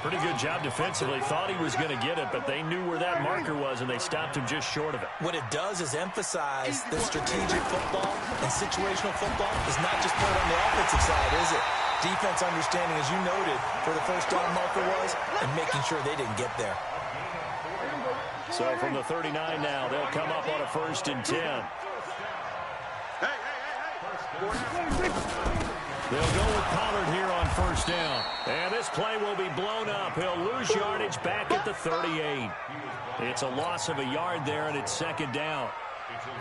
Pretty good job defensively. Thought he was going to get it, but they knew where that marker was, and they stopped him just short of it. What it does is emphasize that strategic football and situational football is not just played on the offensive side, is it? Defense understanding, as you noted, where the first down marker was and making sure they didn't get there. So from the 39 now, they'll come up on a 1st and 10. They'll go with Pollard here on 1st down. And this play will be blown up. He'll lose yardage back at the 38. It's a loss of a yard there, and it's 2nd down.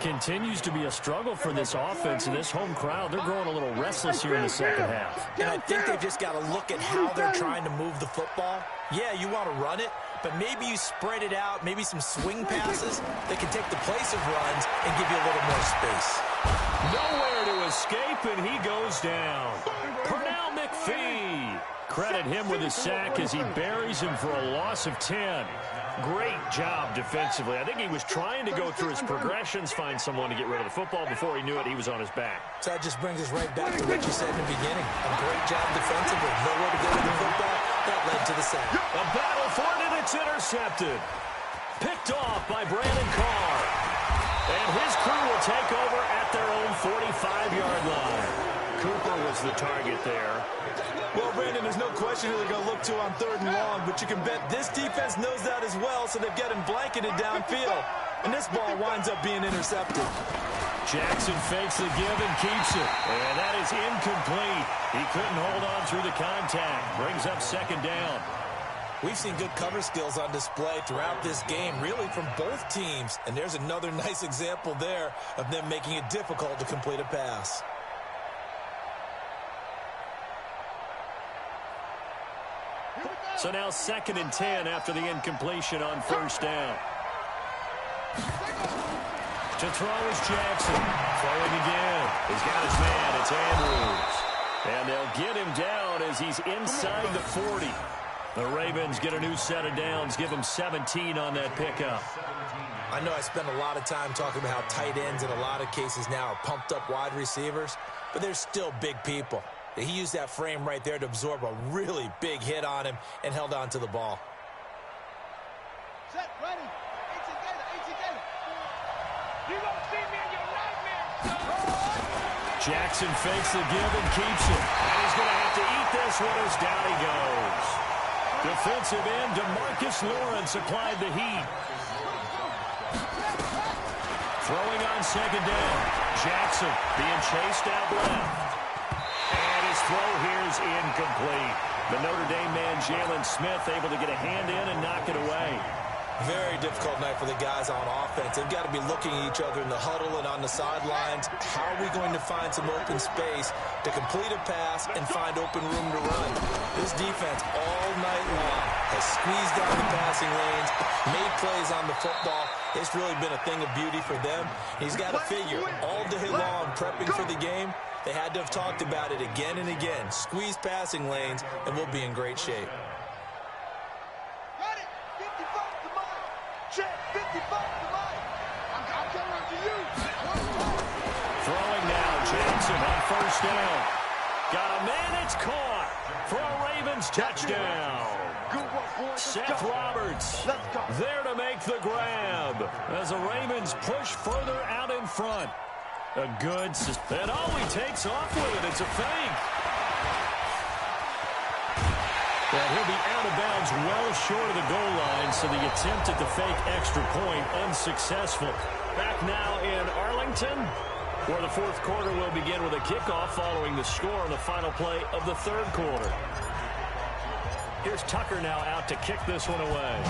Continues to be a struggle for this offense and this home crowd. They're growing a little restless here in the 2nd half. And I think they've just got to look at how they're trying to move the football. Yeah, you want to run it, but maybe you spread it out, maybe some swing passes that can take the place of runs and give you a little more space. Nowhere to escape, and he goes down. Pernell McPhee. Credit him with his sack as he buries him for a loss of 10. Great job defensively. I think he was trying to go through his progressions, find someone to get rid of the football. Before he knew it, he was on his back. So that just brings us right back to what you said in the beginning. A great job defensively. Nowhere to go with the football. That led to the sack. A battle for it, and it's intercepted. Picked off by Brandon Carr. And his crew will take over at their own 45-yard line. Cooper was the target there. Well, Brandon, there's no question who they're going to look to on 3rd and long, but you can bet this defense knows that as well, so they've got him blanketed downfield. And this ball winds up being intercepted. Jackson fakes the give and keeps it. And that is incomplete. He couldn't hold on through the contact. Brings up 2nd down. We've seen good cover skills on display throughout this game, really from both teams. And there's another nice example there of them making it difficult to complete a pass. So now 2nd and 10 after the incompletion on 1st down. To throw is Jackson. Throwing again. He's got his man. It's Andrews. And they'll get him down as he's inside the 40. The Ravens get a new set of downs. Give him 17 on that pickup. I know I spend a lot of time talking about how tight ends in a lot of cases now are pumped up wide receivers, but they're still big people. He used that frame right there to absorb a really big hit on him and held on to the ball. Set, ready. Eight together. You gonna see me in your nightmares. Jackson fakes the give and keeps it. And he's going to have to eat this one as down he goes. Defensive end DeMarcus Lawrence applied the heat. Throwing on 2nd down. Jackson being chased out left. Throw here's incomplete. The Notre Dame man, Jalen Smith, able to get a hand in and knock it away. Very difficult night for the guys on offense. They've got to be looking at each other in the huddle and on the sidelines. How are we going to find some open space to complete a pass and find open room to run? This defense all night long has squeezed down the passing lanes, made plays on the football. It's really been a thing of beauty for them. He's got to figure all day long prepping for the game. They had to have talked about it again and again. Squeeze passing lanes, and we'll be in great shape. Got it. 55 to mine. Check. 55 to mine. I'm coming up to you. Throwing now. Jackson on 1st down. Got a man. It's caught for a Ravens touchdown. Good work, boys. Seth Roberts there to make the grab as the Ravens push further out in front. A good, and he takes off with it. It's a fake. And he'll be out of bounds well short of the goal line, so the attempt at the fake extra point unsuccessful. Back now in Arlington, where the 4th quarter will begin with a kickoff following the score on the final play of the 3rd quarter. Here's Tucker now out to kick this one away.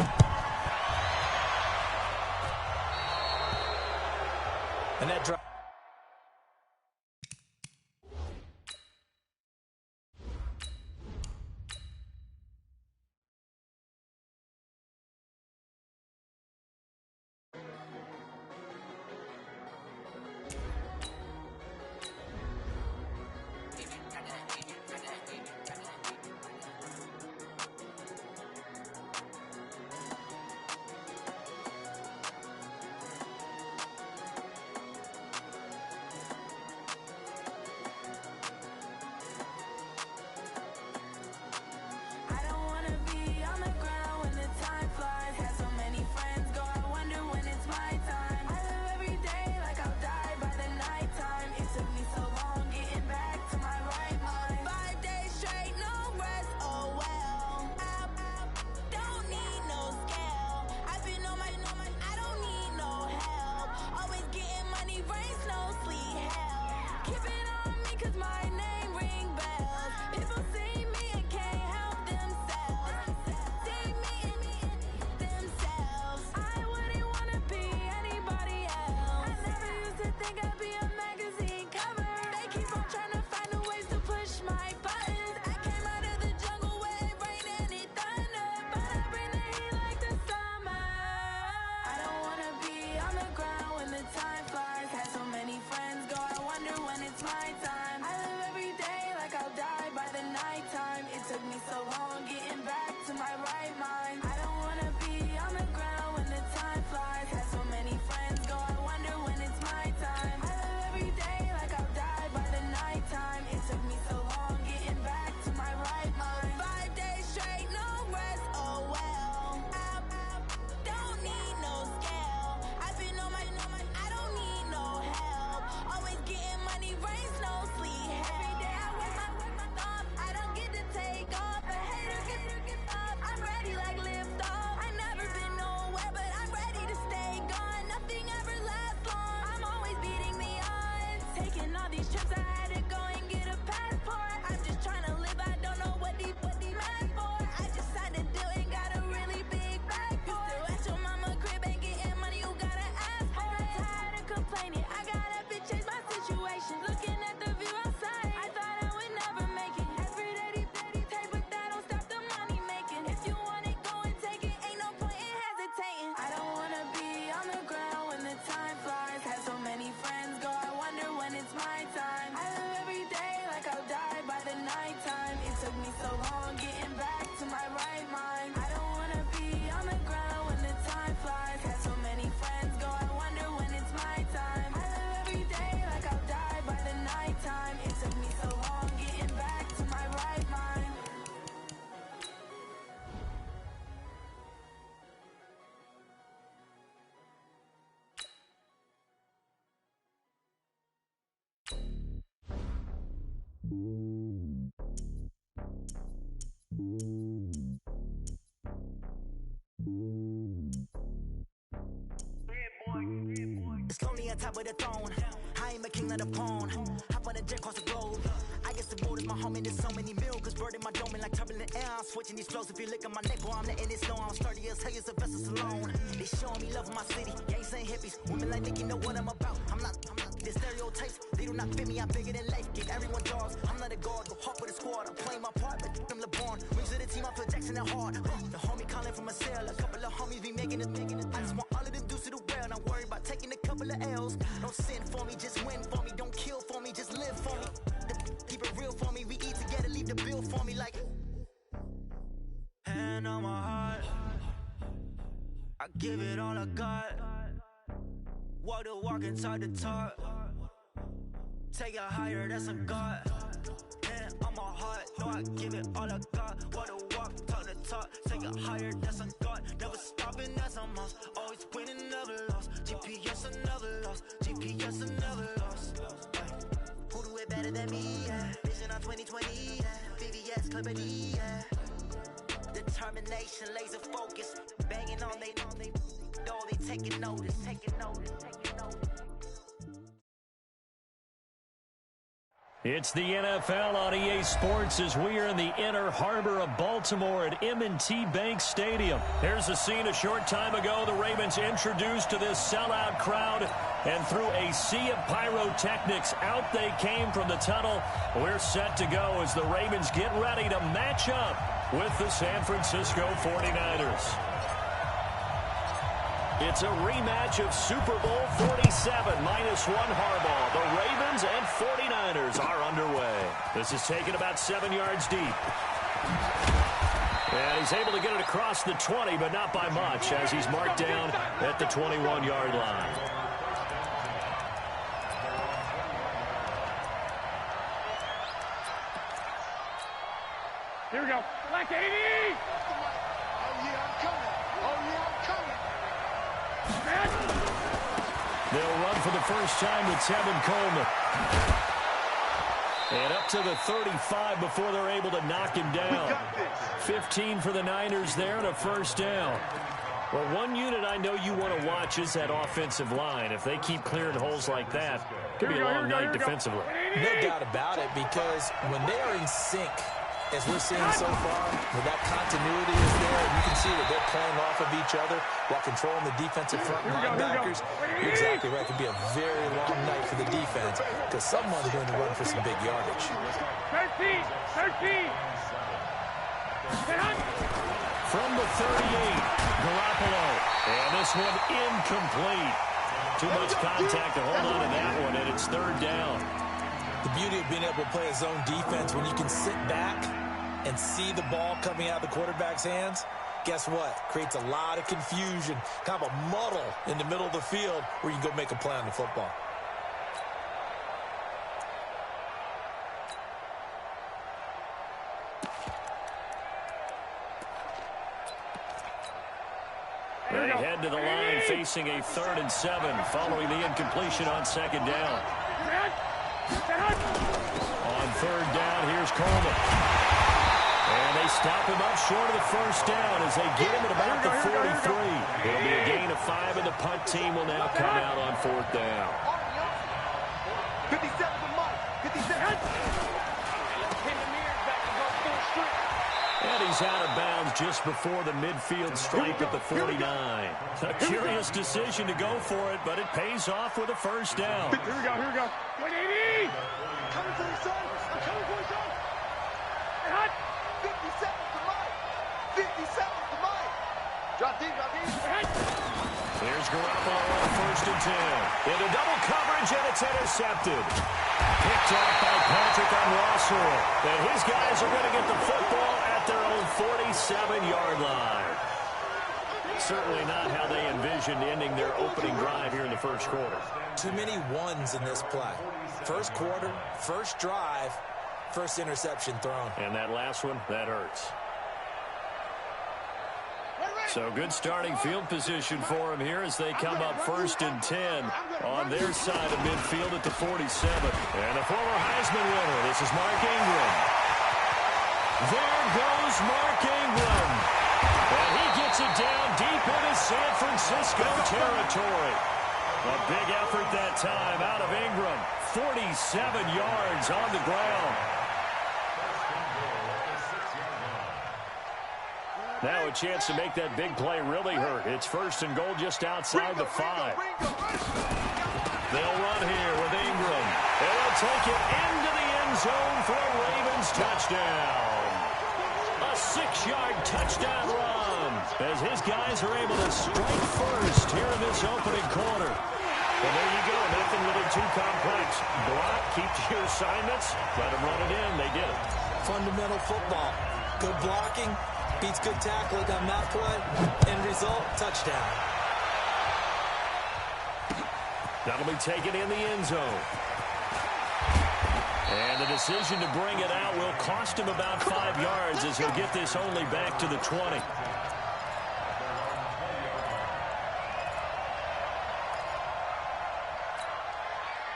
And that drive. me so long getting back to my right mind. I don't wanna be on the ground when the time flies. Had so many friends go, I wonder when it's my time. I live every day like I'll die by the nighttime. It took me so long getting back to my right mind. 5 days straight, no rest, oh well. I don't need no scale. I've been on my, I don't need no help. Always getting money, rain, snow, sleet, every day I work my thumb. I don't get to take off. A hater get up. I'm ready like lift off. I never been nowhere, but I'm ready to stay gone. Nothing ever lasts long. I'm always beating the odds. Taking all these trips, I had to go and get a passport. I'm just trying to live. I don't know what the mad for. I just signed a deal and got a really big bag for it. Still at your mama crib and getting money, you gotta ask for it. I got tired of complaining. I got up and changed my situation. Looking at the view outside, I thought I would never make it. Every day they take, but that don't stop the money making. If you want it, go and take it. Ain't no point in hesitating. I don't wanna be on the ground when the time flies. Had so many friends go, I wonder when it's my time. I live every day like I'll die by the nighttime. It took me so long getting back to my right mind. I don't wanna be on the ground when the time flies. Had so many friends go, I wonder when it's my time. I live every day like I'll die by the nighttime. It took me so long getting back to my right mind. It's lonely on top of the throne. I am a king of the pawn. Hop on a jet across the globe. I guess the road is my home and there's so many mills. Bird in my dome and like turbulent air. I'm switching these flows. If you look at my neck, boy, I'm letting it slow. I'm sturdy as hell as Sylvester Stallone. They showing me love in my city. Gangs and hippies. Women like Nicky know what I'm about. I'm not the stereotypes. They do not fit me. I'm bigger than life. Give everyone dogs. I'm not a guard. Go hard for the squad. I'm playing my part, but I'm LeBron. Rings of the team. I feel Jackson and hard. The homie calling from a cell. A couple of homies be making it. I just want all of them dudes to do well. Not worry about taking a couple of L's. Don't sin for me, just win for me. Don't kill for me, just live for me. Keep it real for me. We eat together, leave the bill for me like. Hand on my heart, I give it all I got. Walk the walk and talk the talk. Take it higher, that's a God. Hand on my heart, no, I give it all I got. Walk the walk, talk the talk. Take it higher, that's a God. Never stopping, that's a must. Always winning, never lost. GPS, I never lost. GPS, I never lost. Who do it better than me? Yeah. Vision on 2020. Yeah. VVS, Clarity. Yeah. Determination, laser focus. Banging on they door, they taking notice. It's the NFL on EA Sports as we are in the inner harbor of Baltimore at M&T Bank Stadium. Here's a scene a short time ago. The Ravens introduced to this sellout crowd, and through a sea of pyrotechnics, out they came from the tunnel. We're set to go as the Ravens get ready to match up with the San Francisco 49ers. It's a rematch of Super Bowl 47 -1 Harbaugh. The Ravens and 49ers are underway. This is taken about 7 yards deep. And he's able to get it across the 20, but not by much, as he's marked down at the 21-yard line. Here we go. Black 80! Oh, yeah, I'm coming. Oh, yeah, I'm coming. They'll run for the first time with Tevin Coleman. And up to the 35 before they're able to knock him down. 15 for the Niners there and a first down. Well, one unit I know you want to watch is that offensive line. If they keep clearing holes like that, it could be a long night defensively. No doubt about it, because when they are in sync, as we're seeing so far, when that continuity is there, and you can see that they're playing off of each other while controlling the defensive front linebackers. You're exactly right. It could be a very long night for the defense because someone's going to run for some big yardage. 13! From the 38, Garoppolo. And this one incomplete. Too much contact to hold on to that one, and it's third down. The beauty of being able to play a zone defense when you can sit back and see the ball coming out of the quarterback's hands, guess what? Creates a lot of confusion, kind of a muddle in the middle of the field where you can go make a play on the football. They head to the line facing a 3rd and 7 following the incompletion on 2nd down. On 3rd down, here's Coleman. And they stop him up short of the 1st down as they get him at about the 43. It'll be a gain of 5, and the punt team will now come out on 4th down. 57 to Mike. 57. And he's out of bounds just before the midfield stripe at the 49. A curious decision to go for it, but it pays off with a 1st down. Here we go. 180. Coming for your son. I'm coming for your son. Hot. 57 to Mike. 57 to Mike. Drop deep. Here's Garoppolo on 1st and 10. Into double coverage, and it's intercepted. Picked off by Patrick on Rossor. And his guys are going to get the football at their own 47-yard line. Certainly not how they envisioned ending their opening drive here in the 1st quarter. Too many ones in this play. 1st quarter, 1st drive, 1st interception thrown. And that last one, that hurts. So good starting field position for him here as they come up 1st and 10 on their side of midfield at the 47. And the former Heisman winner, this is Mark Ingram. There goes Mark Ingram. And he gets it down deep into San Francisco territory. A big effort that time out of Ingram. 47 yards on the ground. Now a chance to make that big play really hurt. It's 1st and goal just outside the 5. They'll run here with Ingram. And they'll take it into the end zone for a Ravens touchdown. A 6-yard touchdown run as his guys are able to strike first here in this opening quarter. And there you go. Nothing really too complex. Block, keep to your assignments. Let them run it in. They did it. Fundamental football. Good blocking. Beats good tackling on that play. End result, touchdown. That'll be taken in the end zone. And the decision to bring it out will cost him about 5 yards as he'll get this only back to the 20.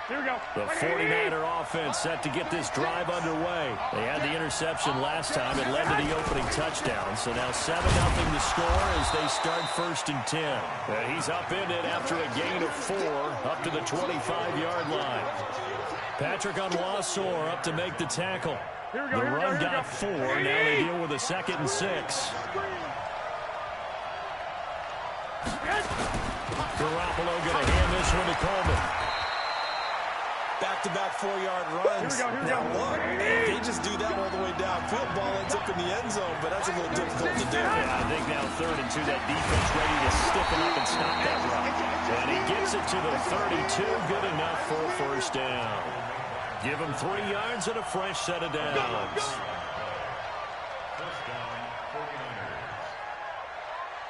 Here we go. The 49er offense set to get this drive underway. They had the interception last time. It led to the opening touchdown. So now 7-0 to score as they start 1st and 10. And he's up in it after a gain of 4 up to the 25-yard line. Patrick Onwuasor up to make the tackle. The run got 4. Now they deal with a 2nd and 6. Garoppolo going to hand this one to Coleman. Back-to-back 4-yard runs. Now look, they just do that all the way downfield. Ball ends up in the end zone, but that's a little difficult to do. Yeah, I think now 3rd and 2, that defense ready to stiffen up and stop that run. And he gets it to the 32, good enough for a 1st down. Give him 3 yards and a fresh set of downs.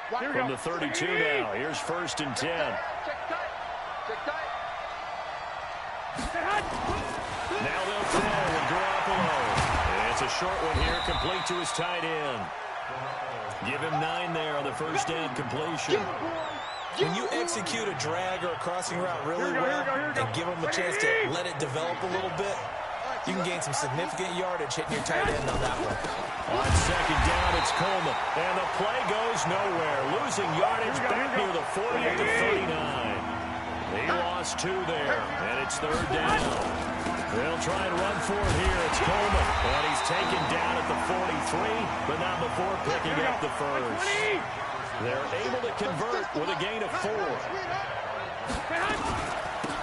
From the 32 now, here's 1st and 10. Now they'll throw with Garoppolo. It's a short one here, complete to his tight end. Give him 9 there on the 1st down completion. When you execute a drag or a crossing route really well and give them a chance to let it develop a little bit, you can gain some significant yardage hitting your tight end on that one. On 2nd down, it's Coleman. And the play goes nowhere. Losing yardage back near the 40 at the 39. He lost 2 there, and it's 3rd down. They'll try and run for it here. It's Coleman, and he's taken down at the 43, but not before picking up the 1st. They're able to convert with a gain of 4.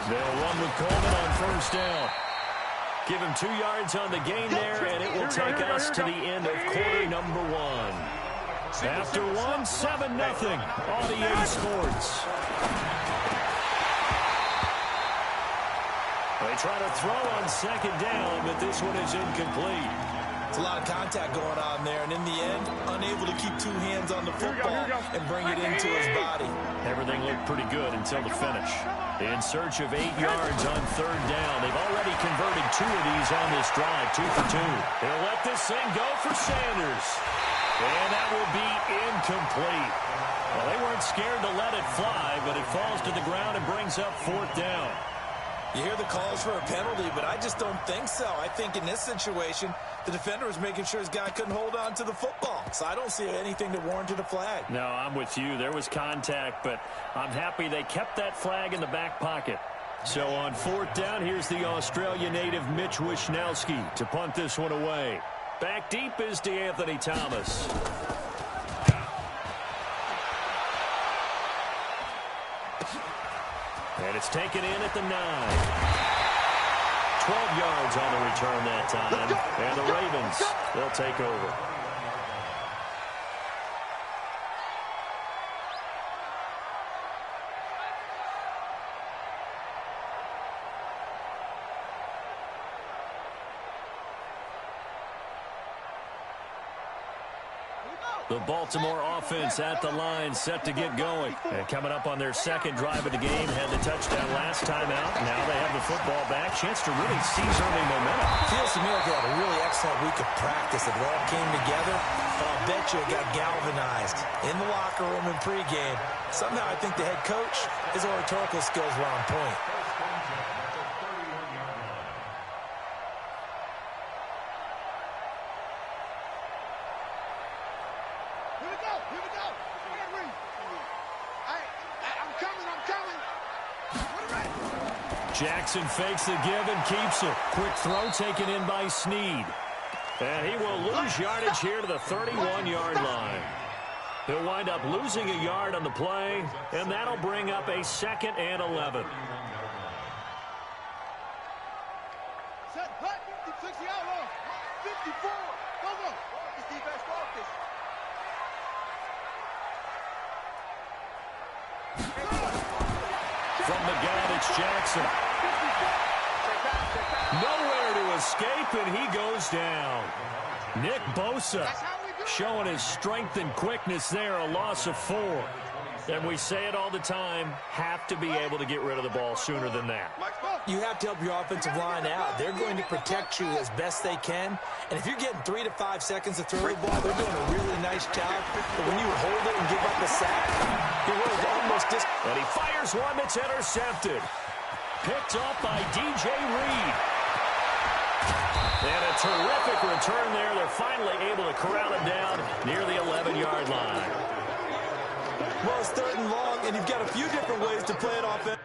They'll run with Coleman on 1st down. Give him 2 yards on the gain there, and it will take us to the end of quarter number 1. After 1, 7-0 on EA Sports. They try to throw on 2nd down, but this one is incomplete. It's a lot of contact going on there, and in the end, unable to keep two hands on the football and bring it into his body. Everything looked pretty good until the finish. In search of 8 yards on third down. They've already converted 2 of these on this drive, 2 for 2. They'll let this thing go for Sanders. And that will be incomplete. Well, they weren't scared to let it fly, but it falls to the ground and brings up 4th down. You hear the calls for a penalty, but I just don't think so. I think in this situation, the defender was making sure his guy couldn't hold on to the football. So I don't see anything that warranted a flag. No, I'm with you. There was contact, but I'm happy they kept that flag in the back pocket. So on 4th down, here's the Australia native Mitch Wishnowski to punt this one away. Back deep is DeAnthony Thomas. And it's taken in at the 9. 12 yards on the return that time. And the Ravens, they'll take over. The Baltimore offense at the line, set to get going. And coming up on their second drive of the game, had the touchdown last time out. Now they have the football back. Chance to really seize early momentum. Feels to me like they had a really excellent week of practice. It all came together, but I'll bet you it got galvanized in the locker room and pregame. Somehow I think the head coach, his oratorical skills were on point. Jackson fakes the give and keeps it. Quick throw taken in by Snead. And he will lose yardage here to the 31-yard line. He'll wind up losing a yard on the play, and that'll bring up a 2nd and 11. Set, hut, 60 out, 54. Go. This defense focus. From the gun, it's Jackson. Nowhere to escape, and he goes down. Nick Bosa showing his strength and quickness there, a loss of 4. And we say it all the time, have to be able to get rid of the ball sooner than that. You have to help your offensive line out. They're going to protect you as best they can. And if you're getting 3 to 5 seconds to throw the ball, they're doing a really nice job. But when you hold it and give up the sack, you're almost and he fires one that's intercepted. Picked off by DJ Reed. And a terrific return there. They're finally able to corral him down near the 11-yard line. Well, it's 3rd and long, and you've got a few different ways to play it offense.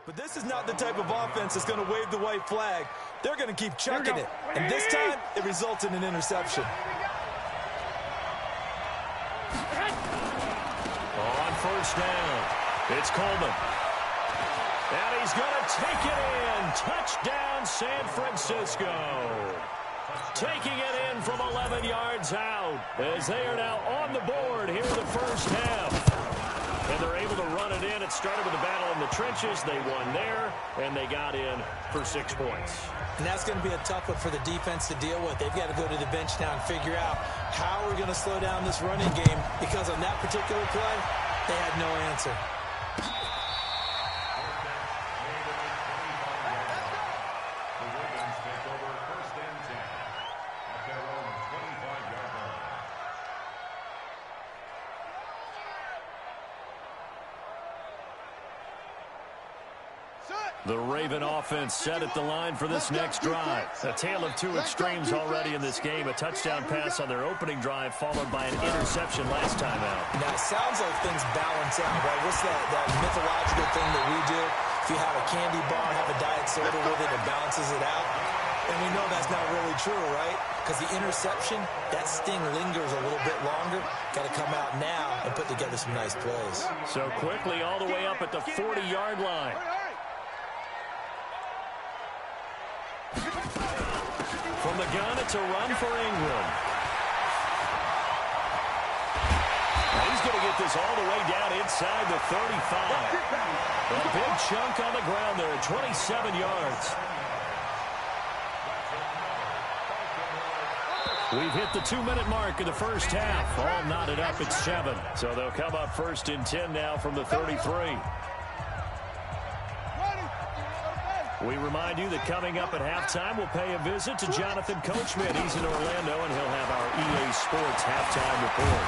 But this is not the type of offense that's going to wave the white flag. They're going to keep chucking it. And this time, it results in an interception. On 1st down, it's Coleman. And he's going to take it in. Touchdown, San Francisco. Taking it in from 11 yards out as they are now on the board here in the first half. And they're able to run it in. It started with a battle in the trenches. They won there, and they got in for 6 points. And that's going to be a tough one for the defense to deal with. They've got to go to the bench now and figure out how we're going to slow down this running game, because on that particular play, they had no answer. Set. The Raven offense set at the line for this next drive. A tale of two extremes already in this game. A touchdown pass on their opening drive followed by an interception last time out. Now, it sounds like things balance out, right? What's that mythological thing that we do? If you have a candy bar, have a diet soda with it, it balances it out. And we know that's not really true, right? Because the interception, that sting lingers a little bit longer. Got to come out now and put together some nice plays. So quickly all the way up at the 40-yard line. From the gun, it's a run for Ingram. Now he's going to get this all the way down inside the 35. A big chunk on the ground there at 27 yards. We've hit the 2-minute mark in the first half. All knotted up at 7. So they'll come up first and 10 now from the 33. We remind you that coming up at halftime, we'll pay a visit to Jonathan Coachman. He's in Orlando, and he'll have our EA Sports halftime report.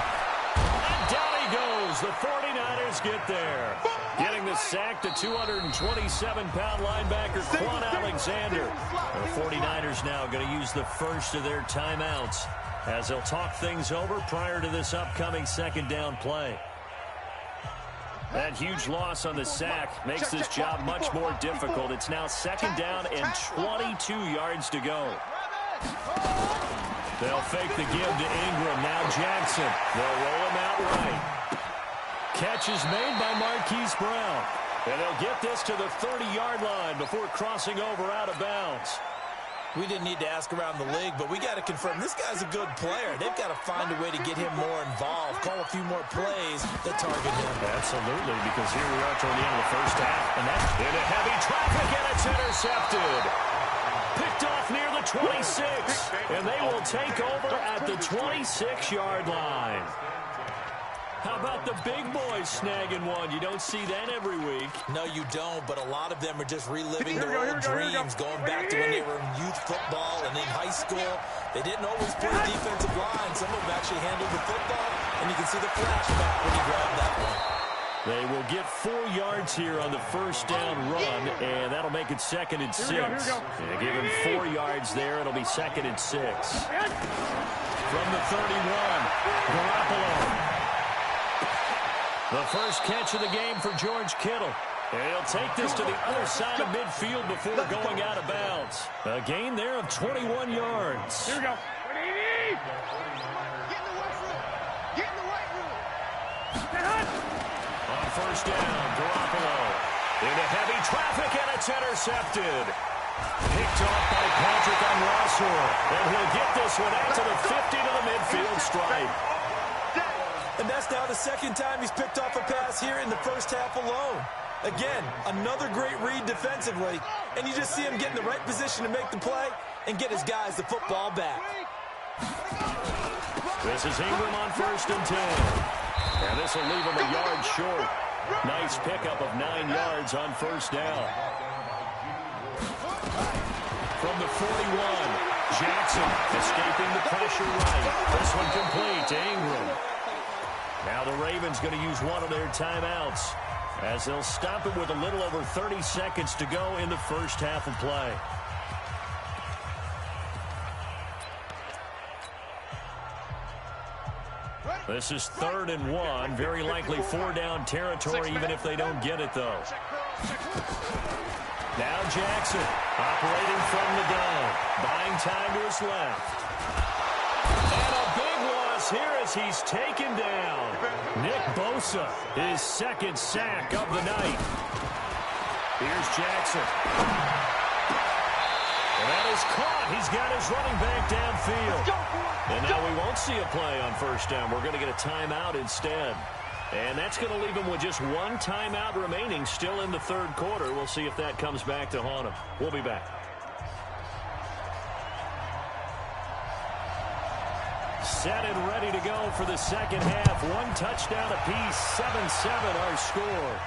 And down he goes. The 49ers get there. Getting the sack, the 227-pound linebacker, Quan Alexander. The 49ers now going to use the first of their timeouts as they'll talk things over prior to this upcoming second down play. That huge loss on the sack makes this job much more difficult. It's now second down and 22 yards to go. They'll fake the give to Ingram. Now Jackson. They'll roll him out right. Catch is made by Marquise Brown. And they'll get this to the 30-yard line before crossing over out of bounds. We didn't need to ask around the league, but we got to confirm this guy's a good player. They've got to find a way to get him more involved, call a few more plays that target him. Absolutely, because here we are toward the end of the first half, and that's into heavy traffic, and it's intercepted. Picked off near the 26, and they will take over at the 26-yard line. How about the big boys snagging one? You don't see that every week. No, you don't, but a lot of them are just reliving their old dreams, going back to when they were in youth football and in high school. They didn't always play defensive line. Some of them actually handled the football, and you can see the flashback when you grab that one. They will get 4 yards here on the first down run, and that'll make it second and 6. And give him 4 yards there. It'll be second and 6. From the 31, Garoppolo. The first catch of the game for George Kittle. And he'll take this to the other side of midfield before going out of bounds. A gain there of 21 yards. Here we go. What do you need? Get in the white room. Get in the white room. On first down, Garoppolo. Into heavy traffic, and it's intercepted. Picked off by Patrick on Rossor. And he'll get this one out to the 50 to the midfield stripe. And that's now the second time he's picked off a pass here in the first half alone. Again, another great read defensively, and you just see him get in the right position to make the play and get his guys the football back. This is Ingram on first and 10. And this will leave him a yard short. Nice pickup of 9 yards on first down. From the 41, Jackson escaping the pressure right. This one complete to Ingram. Now the Ravens going to use one of their timeouts as they'll stop it with a little over 30 seconds to go in the first half of play. This is 3rd and 1. Very likely 4-down territory even if they don't get it, though. Now Jackson operating from the gun. Buying time to his left. And a big loss here as he's taken down. Nick Bosa, his second sack of the night. Here's Jackson. And that is caught. He's got his running back downfield. And now we won't see a play on first down. We're going to get a timeout instead. And that's going to leave him with just one timeout remaining still in the third quarter. We'll see if that comes back to haunt him. We'll be back. Set and ready to go for the second half. One touchdown apiece, 7-7 our score.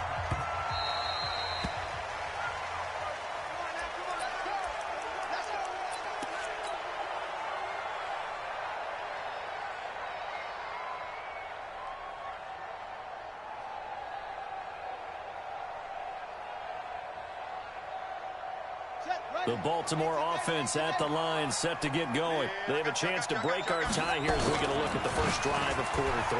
The Baltimore offense at the line, set to get going. They have a chance to break our tie here as we get a look at the first drive of quarter 3.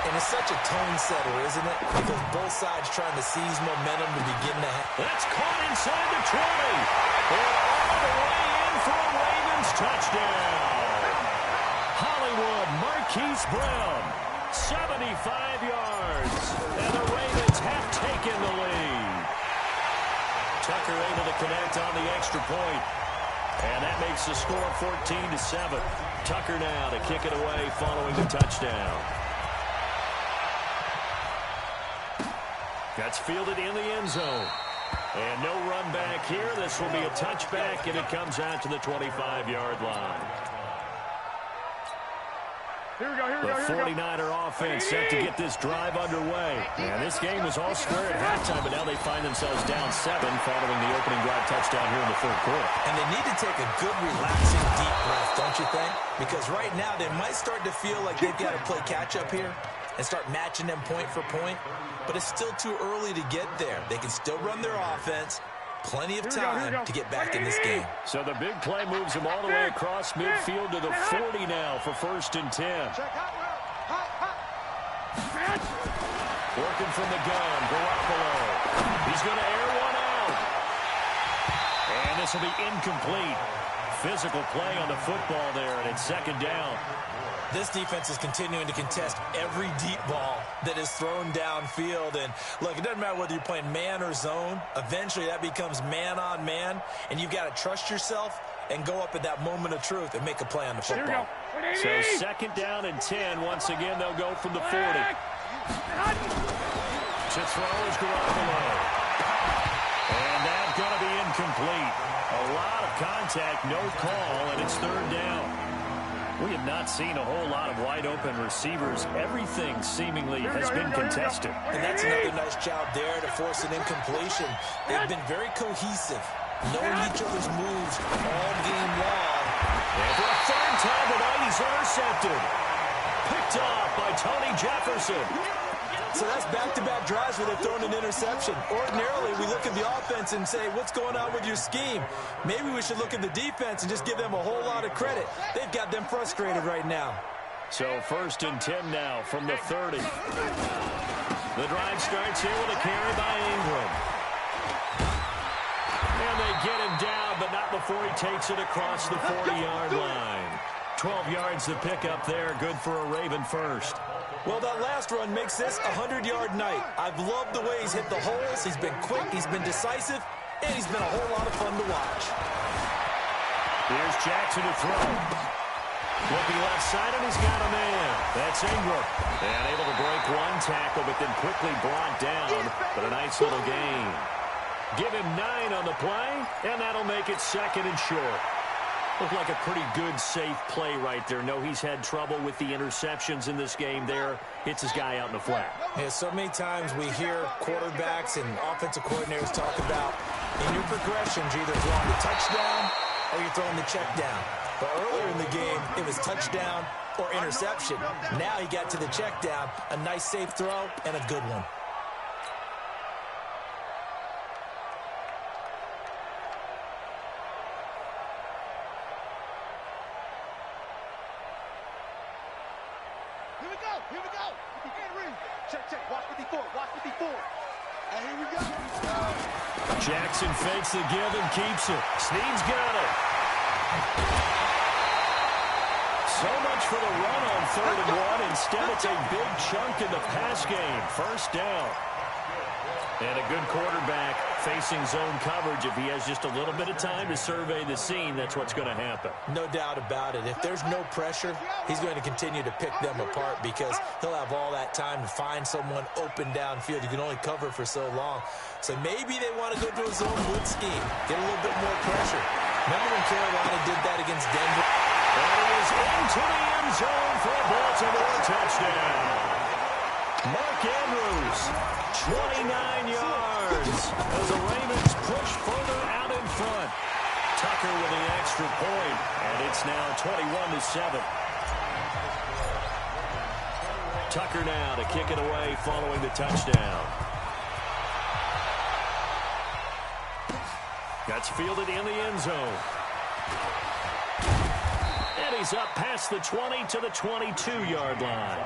And it's such a tone setter, isn't it? Because both sides trying to seize momentum to begin to have. That's caught inside the 20. And all the way in for a Ravens touchdown. Hollywood Marquise Brown, 75 yards. And the Ravens have taken the lead. Tucker able to connect on the extra point. And that makes the score 14-7. Tucker now to kick it away following the touchdown. That's fielded in the end zone. And no run back here. This will be a touchback, and it comes out to the 25-yard line. Here we go, here we The go, here we go. 49er offense set to get this drive underway. And this game was all square at halftime, but now they find themselves down 7 following the opening drive touchdown here in the third quarter. And they need to take a good, relaxing, deep breath, don't you think? Because right now they might start to feel like they've got to play catch-up here and start matching them point for point. But it's still too early to get there. They can still run their offense. Plenty of time to get back in this game. So the big play moves them all the way across midfield to the 40 now for 1st and 10. Check hot route. Hot, hot. Working from the gun, Garoppolo. He's going to air one out. And this will be incomplete. Physical play on the football there, and it's 2nd down. This defense is continuing to contest every deep ball that is thrown downfield. And, look, it doesn't matter whether you're playing man or zone. Eventually, that becomes man-on-man, and you've got to trust yourself and go up at that moment of truth and make a play on the football. So 2nd down and 10. Once again, they'll go from the 40. To throw is Garoppolo. And that's going to be incomplete. A lot of contact, no call, and it's 3rd down. We have not seen a whole lot of wide-open receivers. Everything seemingly has been contested. And that's another nice job there to force an incompletion. They've been very cohesive, knowing each other's moves all game long. And for a 3rd time tonight, he's intercepted. Picked off by Tony Jefferson. So that's back-to-back drives where they've thrown an interception. Ordinarily, we look at the offense and say, what's going on with your scheme? Maybe we should look at the defense and just give them a whole lot of credit. They've got them frustrated right now. So 1st and 10 now from the 30. The drive starts here with a carry by Ingram. And they get him down, but not before he takes it across the 40-yard line. 12 yards to pick up there. Good for a Raven first. Well, that last run makes this a 100-yard night. I've loved the way he's hit the holes. He's been quick, he's been decisive, and he's been a whole lot of fun to watch. Here's Jackson to throw. Looking left side, and he's got a man. That's Ingram. And able to break one tackle, but then quickly brought down. But a nice little gain. Give him 9 on the play, and that'll make it 2nd and short. Looked like a pretty good, safe play right there. No, he's had trouble with the interceptions in this game there. Hits his guy out in the flat. Yeah, so many times we hear quarterbacks and offensive coordinators talk about in your progressions, you're either throwing the touchdown or you're throwing the check down. But earlier in the game, it was touchdown or interception. Now he got to the check down, a nice safe throw, and a good one. Here we go. Get ready. Check, check. Watch 54. Watch 54. And here we go. Jackson fakes the give and keeps it. Snead's got it. So much for the run on 3rd and 1. Instead, it's a big chunk in the pass game. 1st down. And a good quarterback facing zone coverage. If he has just a little bit of time to survey the scene, that's what's going to happen. No doubt about it. If there's no pressure, he's going to continue to pick them apart because he'll have all that time to find someone open downfield. You can only cover for so long. So maybe they want to go to a zone blitz scheme, get a little bit more pressure. Remember when Carolina did that against Denver? And it was into the end zone for a Baltimore touchdown. Mark Andrews, 29 yards as the Ravens push further out in front. Tucker with the extra point, and it's now 21-7. Tucker now to kick it away following the touchdown. Got It's fielded in the end zone. And he's up past the 20 to the 22-yard line.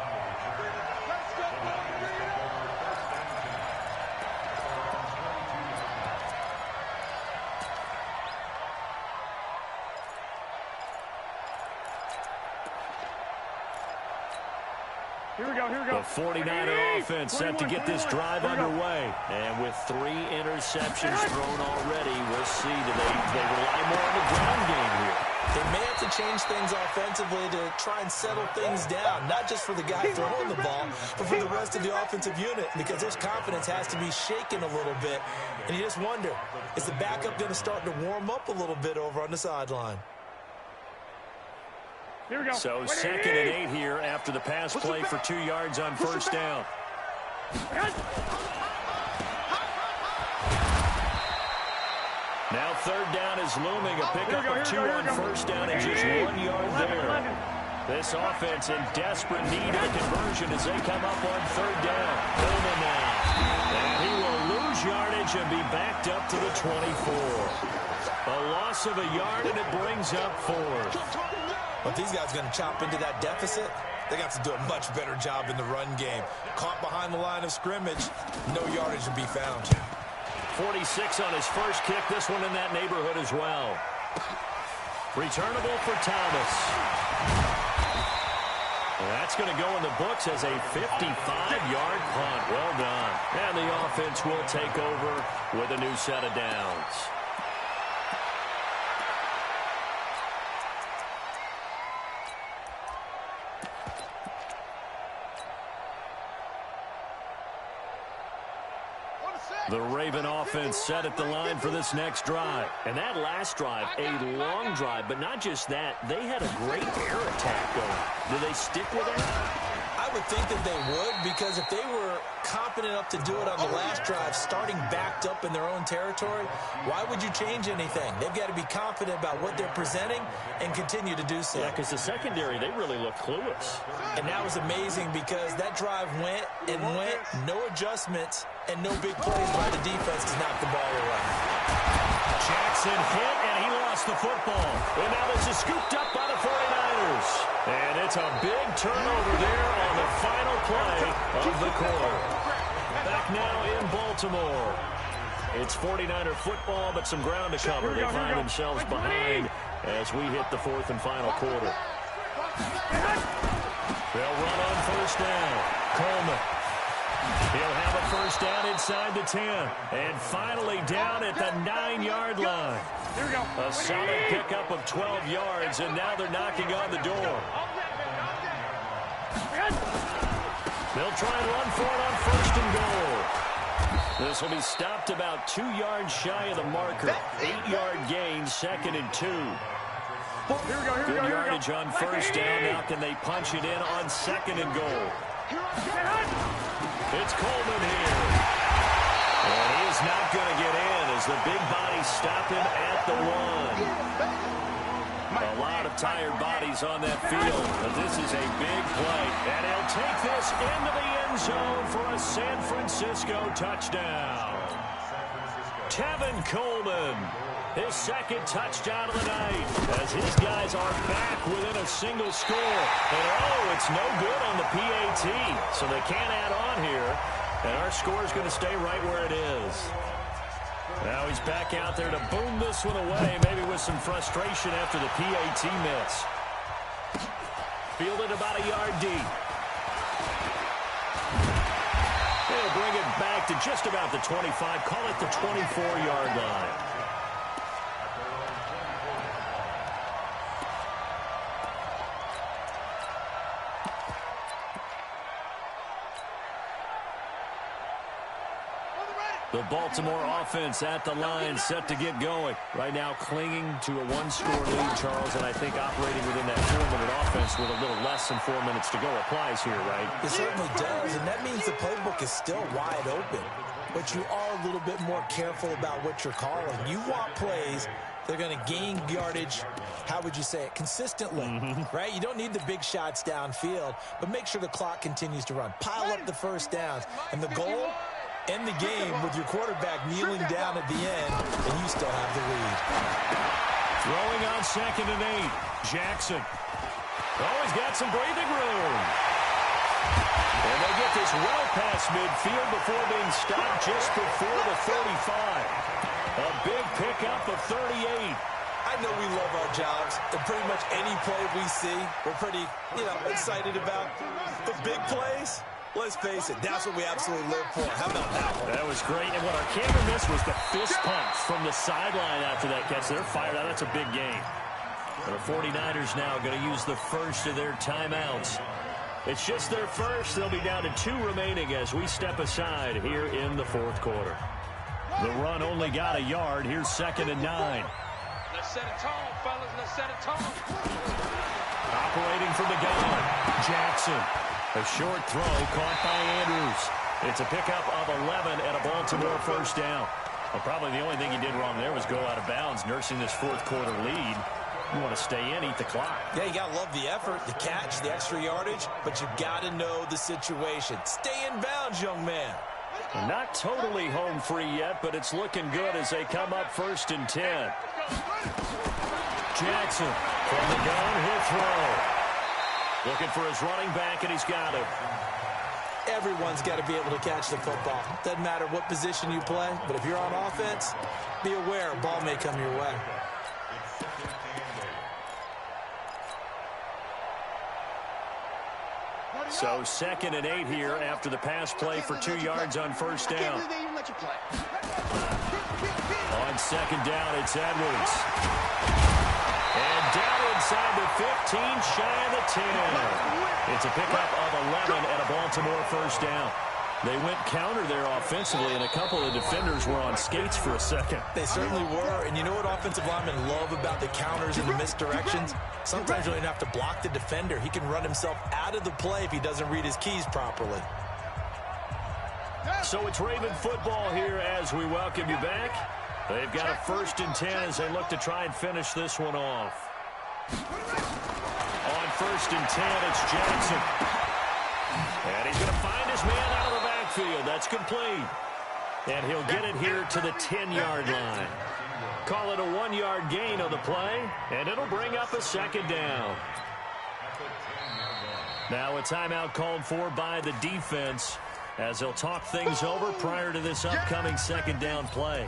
Here we go. The 49er offense set to get this drive underway. And with 3 interceptions thrown already, we'll see. Do they rely more on the ground game here? They may have to change things offensively to try and settle things down, not just for the guy throwing the ball, but for the rest of the offensive unit, because his confidence has to be shaken a little bit. And you just wonder, is the backup going to start to warm up a little bit over on the sideline? Here we go. So 2nd and 8 here after the pass play for 2 yards on first down. Now 3rd down is looming. A pickup of 2 on first down and just 1 yard there. This offense in desperate need of a conversion as they come up on 3rd down. Coleman now. And he will lose yardage and be backed up to the 24. A loss of a yard, and it brings up 4th. If these guys are going to chop into that deficit, they got to do a much better job in the run game. Caught behind the line of scrimmage, no yardage to be found. 46 on his first kick. This one in that neighborhood as well. Returnable for Thomas. And that's going to go in the books as a 55-yard punt. Well done. And the offense will take over with a new set of downs. The Raven offense set at the line for this next drive. And that last drive, a long drive, but not just that. They had a great air attack going. Do they stick with that? I would think that they would, because if they were confident enough to do it on the last drive, starting backed up in their own territory, why would you change anything? They've got to be confident about what they're presenting and continue to do so. Yeah, because the secondary, they really look clueless. And that was amazing because that drive went and went, no adjustments, and no big plays by the defense to knock the ball away. Jackson hit, and he lost the football. And now this is scooped up by the 49ers. And it's a big turnover there on the final play of the quarter. Back now in Baltimore. It's 49er football, but some ground to cover. They find themselves behind as we hit the 4th and final quarter. They'll run on first down. Coleman. He'll have a first down inside the 10. And finally down at the 9-yard line. A solid pickup of 12 yards, and now they're knocking on the door. They'll try and run for it on 1st and goal. This will be stopped about 2 yards shy of the marker. 8-yard gain, 2nd and 2. Good yardage on first down. Now can they punch it in on 2nd and goal? It's Coleman here. And he is not going to get in as the big bodies stop him at the 1. A lot of tired bodies on that field, but this is a big play. And he'll take this into the end zone for a San Francisco touchdown. Tevin Coleman, his 2nd touchdown of the night, as his guys are back within a single score. And oh, it's no good on the PAT, so they can't add on here. And our score is going to stay right where it is. Now he's back out there to boom this one away, maybe with some frustration after the PAT miss. Fielded about a yard deep. They'll bring it back to just about the 25, call it the 24-yard line. The Baltimore offense at the line, set to get going. Right now clinging to a 1-score lead, Charles, and I think operating within that 4-minute offense with a little less than 4 minutes to go applies here, right? It certainly does, and that means the playbook is still wide open. But you are a little bit more careful about what you're calling. You want plays that are going to gain yardage, how would you say it, consistently, right? You don't need the big shots downfield, but make sure the clock continues to run. Pile up the first downs, and the goal end the game with your quarterback kneeling down at the end, and you still have the lead. Throwing on 2nd and 8. Jackson. Oh, he's got some breathing room. And they get this well past midfield before being stopped just before the 35. A big pickup of 38. I know we love our jobs, and pretty much any play we see, we're pretty, excited about. The big plays, let's face it, that's what we absolutely live for. How about that one? That was great, and what our camera missed was the fist pump from the sideline after that catch. They're fired out. That's a big game. And the 49ers now going to use the first of their timeouts. It's just their first. They'll be down to 2 remaining as we step aside here in the 4th quarter. The run only got a yard. Here's 2nd and 9. Let's set a tone, fellas. Let's set a tone. Operating from the gun, Jackson. A short throw caught by Andrews. It's a pickup of 11 and a Baltimore first down. Well, probably the only thing he did wrong there was go out of bounds, nursing this 4th quarter lead. You want to stay in, eat the clock. Yeah, you got to love the effort, the catch, the extra yardage, but you got to know the situation. Stay in bounds, young man. Not totally home free yet, but it's looking good as they come up 1st and 10. Jackson from the gun, he'll throw. Looking for his running back, and he's got him. Everyone's got to be able to catch the football. Doesn't matter what position you play, but if you're on offense, be aware a ball may come your way. So 2nd and 8 here after the pass play for 2 yards on 1st down. On 2nd down, it's Edwards. And down inside the 15, shy of the 10. It's a pickup of 11 and a Baltimore first down. They went counter there offensively, and a couple of defenders were on skates for a second. They certainly were, and you know what offensive linemen love about the counters and the misdirections? Sometimes you don't even have to block the defender. He can run himself out of the play if he doesn't read his keys properly. So it's Raven football here as we welcome you back. They've got a 1st and 10 as they look to try and finish this one off. On 1st and 10, it's Jackson. And he's going to find his man out of the backfield. That's complete. And he'll get it here to the 10-yard line. Call it a 1-yard gain on the play, and it'll bring up a 2nd down. Now a timeout called for by the defense as they'll talk things over prior to this upcoming 2nd down play.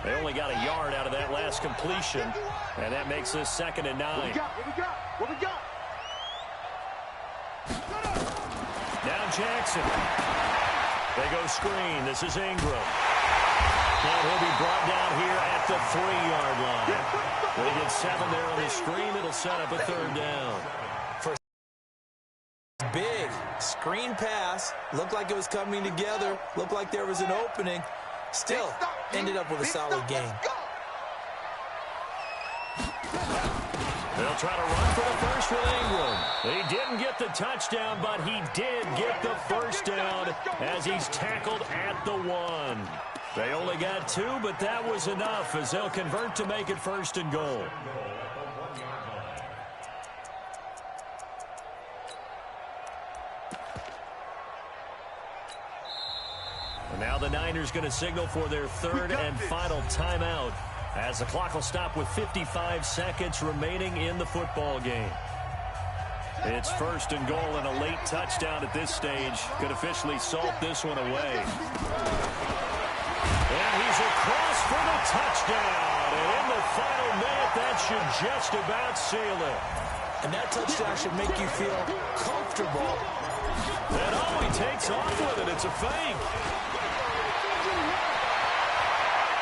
They only got a yard out of that last completion, and that makes this 2nd and 9. What we got? Now Jackson. They go screen. This is Ingram. And he'll be brought down here at the 3-yard line. They get 7 there on the screen. It'll set up a 3rd down. Big screen pass. Looked like it was coming together. Looked like there was an opening. Still ended up with a solid game. They'll try to run for the first with Ingram. He didn't get the touchdown, but he did get the first down as he's tackled at the 1. They only got 2, but that was enough as they'll convert to make it 1st and goal. And now the Niners going to signal for their 3rd and final timeout as the clock will stop with 55 seconds remaining in the football game. It's 1st and goal, and a late touchdown at this stage could officially salt this one away. And he's across for the touchdown. And in the final minute, that should just about seal it. And that touchdown should make you feel comfortable. And he takes off with it. It's a fake.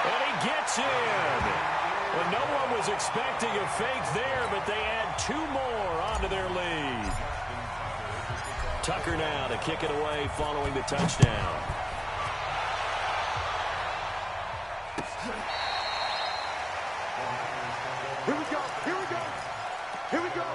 And he gets in. Well, no one was expecting a fake there, but they add 2 more onto their lead. Tucker now to kick it away following the touchdown. Here we go. Here we go. Here we go.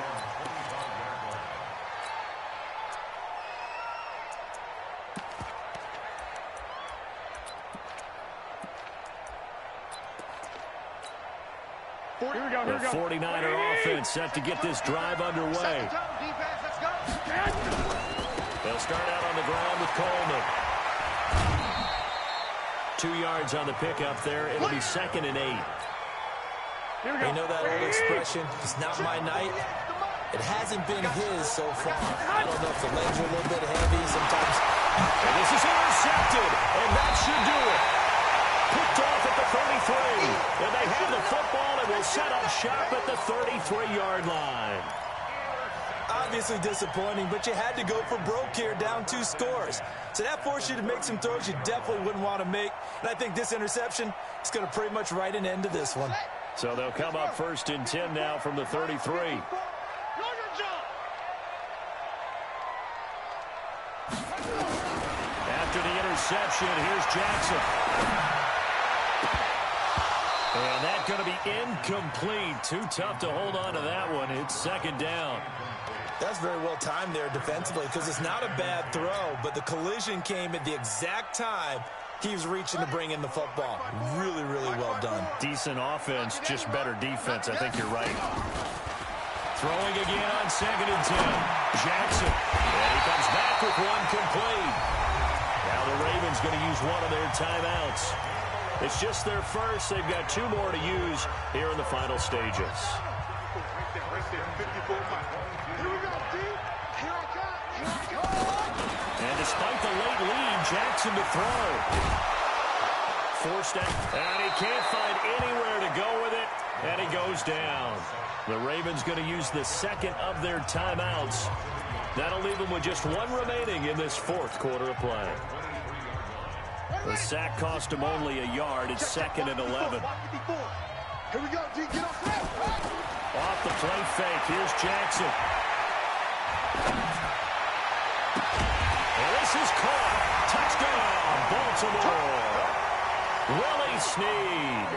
The 49er offense set to get this drive underway. They'll start out on the ground with Coleman. 2 yards on the pickup there. It'll be 2nd and 8. You know that old expression, it's not my night? It hasn't been his so far. I don't know if the legs are a little bit heavy sometimes. And this is intercepted, and that should do it. Picked off at the 33. And they have the football and will set up shop at the 33-yard line. Obviously disappointing, but you had to go for broke here, down 2 scores. So that forced you to make some throws you definitely wouldn't want to make. And I think this interception is going to pretty much write an end to this one. So they'll come up 1st and 10 now from the 33. After the interception, here's Jackson. And that's going to be incomplete. Too tough to hold on to that one. It's 2nd down. That's very well timed there defensively because it's not a bad throw, but the collision came at the exact time he was reaching to bring in the football. Really, really well done. Decent offense, just better defense. I think you're right. Throwing again on 2nd and 10. Jackson. And he comes back with one complete. Now the Ravens going to use one of their timeouts. It's just their first. They've got 2 more to use here in the final stages. And despite the late lead, Jackson to throw. Forced out, and he can't find anywhere to go with it, and he goes down. The Ravens going to use the 2nd of their timeouts. That'll leave them with just 1 remaining in this 4th quarter of play. The sack cost him only a yard. It's 2nd and 11. Here we go, D. Get off that. Off the play fake. Here's Jackson. And this is caught. Touchdown, Baltimore. Willie Snead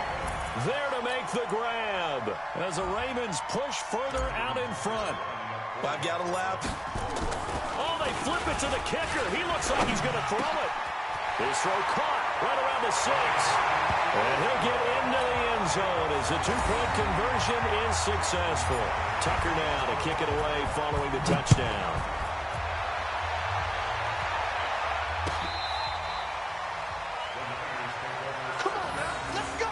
there to make the grab as the Ravens push further out in front. I've got a lap. Oh, they flip it to the kicker. He looks like he's going to throw it. His throw caught right around the 6. And he'll get into the end zone as the 2-point conversion is successful. Tucker now to kick it away following the touchdown. Come on, man. Let's go.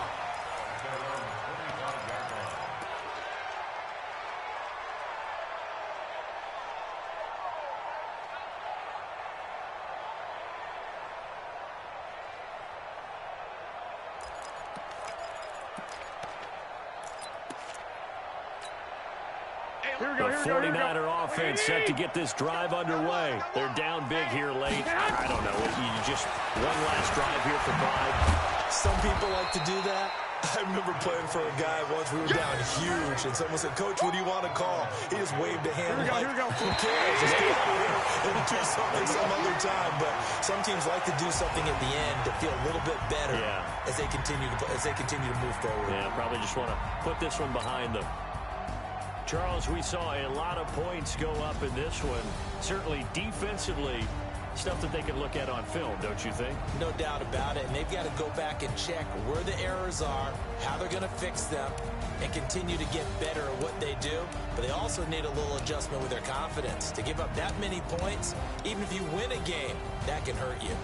The 49er offense set to get this drive underway. They're down big here late. I don't know. You just one last drive here for pride. Some people like to do that. I remember playing for a guy once. We were down huge, and someone said, "Coach, what do you want to call?" He just waved a hand. Here we go. Who cares? Just get out here and do something some other time. But some teams like to do something at the end to feel a little bit better as they continue to move forward. Yeah, probably just want to put this one behind them. Charles, we saw a lot of points go up in this one. Certainly defensively, stuff that they can look at on film, don't you think? No doubt about it. And they've got to go back and check where the errors are, how they're going to fix them, and continue to get better at what they do. But they also need a little adjustment with their confidence. To give up that many points, even if you win a game, that can hurt you.